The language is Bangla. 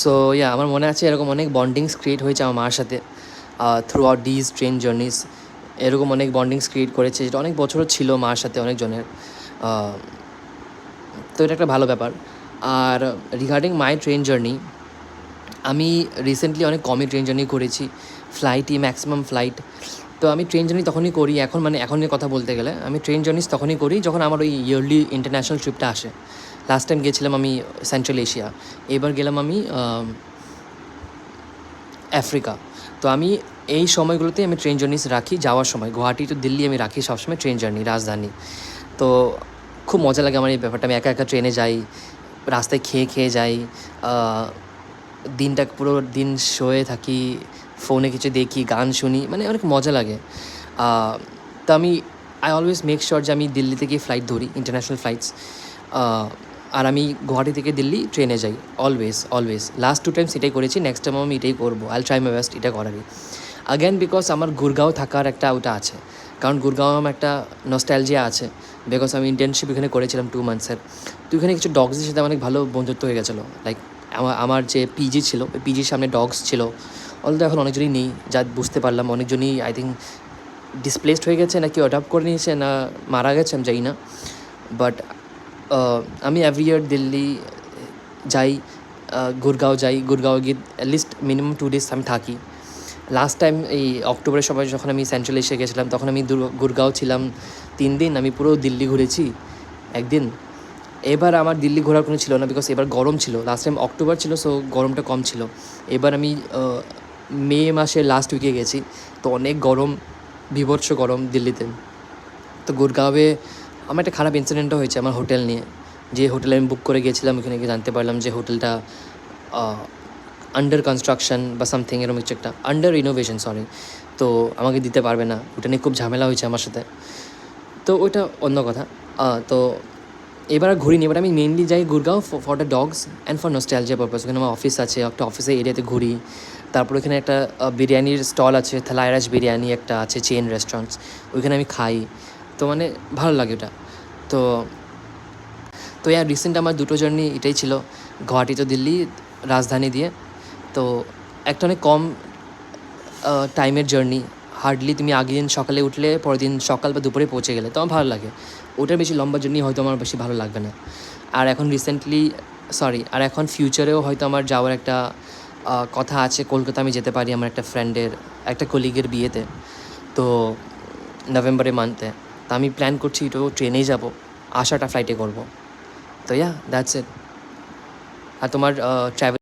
সো আমার মনে আছে এরকম অনেক বন্ডিংস ক্রিয়েট হয়েছে আমার মার সাথে থ্রু আউট ডিজ ট্রেন জার্নিস। এরকম অনেক বন্ডিংস ক্রিয়েট করেছে, যেটা অনেক বছরও ছিল মার সাথে অনেকজনের। তো এটা একটা ভালো ব্যাপার। আর রিগার্ডিং মাই ট্রেন জার্নি, আমি রিসেন্টলি অনেক কমই ট্রেন জার্নি করেছি, ফ্লাইটই ম্যাক্সিমাম ফ্লাইট। তো আমি ট্রেন জার্নি তখনই করি এখন, মানে এখনের কথা বলতে গেলে আমি ট্রেন জার্নিস তখনই করি যখন আমার ওই ইয়ারলি ইন্টারন্যাশনাল ট্রিপটা আসে। লাস্ট টাইম গিয়েছিলাম আমি সেন্ট্রাল এশিয়া, এবার গেলাম আমি আফ্রিকা। তো আমি এই সময়গুলোতে আমি ট্রেন জার্নিস রাখি, যাওয়ার সময় গুয়াহাটি টু দিল্লি আমি রাখি সবসময় ট্রেন জার্নি, রাজধানী। তো খুব মজা লাগে আমার এই ব্যাপারটা। আমি একা একা ট্রেনে যাই, রাস্তায় খেয়ে খেয়ে যাই, দিনটা পুরো দিন শুয়ে থাকি, ফোনে কিছু দেখি, গান শুনি, মানে অনেক মজা লাগে। তো আমি অলওয়েজ মেক শিওর যে আমি দিল্লি থেকে ফ্লাইট ধরি, ইন্টারন্যাশনাল ফ্লাইটস। আর আমি গুয়াহাটি থেকে দিল্লি ট্রেনে যাই, অলওয়েজ লাস্ট 2 টাইমস এটাই করেছি, নেক্সট টাইম আমি এটাই করবো। আইল ট্রাই মাই বেস্ট এটা করারই। আগেন বিকজ আমার গুরগাঁও থাকার একটা ওটা আছে, কারণ গুরগাঁও আমার একটা নস্টালজিয়া আছে, বিকজ আমি ইন্টার্নশিপ এখানে করেছিলাম 2 মান্থসের। তো এখানে কিছু ডগসদের সাথে অনেক ভালো বন্ধুত্ব হয়ে গেছিলো। লাইক আমার যে পিজি ছিল, ওই পিজির সামনে ডগস ছিল। অলরেডি এখন অনেকজনই নেই, যা বুঝতে পারলাম অনেকজনই আই থিঙ্ক ডিসপ্লেসড হয়ে গেছে, না কেউ অ্যাডাপ্ট করে নিয়েছে, না মারা গেছে, আমি জানি না। বাট আমি এভরি ইয়ার দিল্লি যাই, গুরগাঁও যাই, গুরগাঁও গিয়ে অ্যাটলিস্ট মিনিমাম 2 ডেজ আমি থাকি। লাস্ট টাইম এই অক্টোবরের সময় যখন আমি সেন্ট্রাল এশিয়া গেছিলাম, তখন আমি গুরগাঁও ছিলাম 3 দিন। আমি পুরো দিল্লি ঘুরেছি একদিন। এবার আমার দিল্লি ঘোরার কোনো ছিল না, বিকজ এবার গরম ছিল। লাস্ট টাইম অক্টোবর ছিল, সো গরমটা কম ছিল। এবার আমি মে মাসের লাস্ট উইকে গেছি, তো অনেক গরম, বীভৎস গরম দিল্লিতে। তো গুরগাঁওয়ে আমার একটা খারাপ ইনসিডেন্টও হয়েছে আমার হোটেল নিয়ে। যে হোটেলে আমি বুক করে গিয়েছিলাম, ওখানে গিয়ে জানতে পারলাম যে হোটেলটা আন্ডার কনস্ট্রাকশন বা সামথিং এরকম কিছু একটা, আন্ডার রিনোভেশন সরি। তো আমাকে দিতে পারবে না, ওটা নিয়ে খুব ঝামেলা হয়েছে আমার সাথে। তো ওইটা অন্য কথা। তো এবার আর ঘুরিনি। এবার আমি মেনলি যাই Gurgaon for the dogs and for nostalgia purpose. ওখানে আমার অফিস আছে, একটা অফিসের এরিয়াতে ঘুরি। তারপর ওখানে একটা বিরিয়ানির স্টল আছে, থালাইরাজ বিরিয়ানি একটা আছে, চেন রেস্টুরেন্টস, ওইখানে আমি খাই। তো মানে ভালো লাগে ওটা। তো তো রিসেন্ট আমার 2টো জার্নি এটাই ছিল, গুয়াহাটি তো দিল্লি রাজধানী দিয়ে। তো একটা অনেক কম টাইমের জার্নি, হার্ডলি তুমি আগের দিন সকালে উঠলে পরের দিন সকাল বা দুপুরে পৌঁছে গেলে, তো আমার ভালো লাগে। ওটার বেশি লম্বা জার্নি হয়তো আমার বেশি ভালো লাগবে না। আর এখন ফিউচারেও হয়তো আমার যাওয়ার একটা কথা আছে, কলকাতা আমি যেতে পারি আমার একটা ফ্রেন্ডের, একটা কলিগের বিয়েতে। তো নভেম্বরের মান্থে। তো আমি প্ল্যান করছি তো ট্রেনেই যাব, আসাটা ফ্লাইটে করব। তো দ্যাটস ইট। আর তোমার ট্রাভেল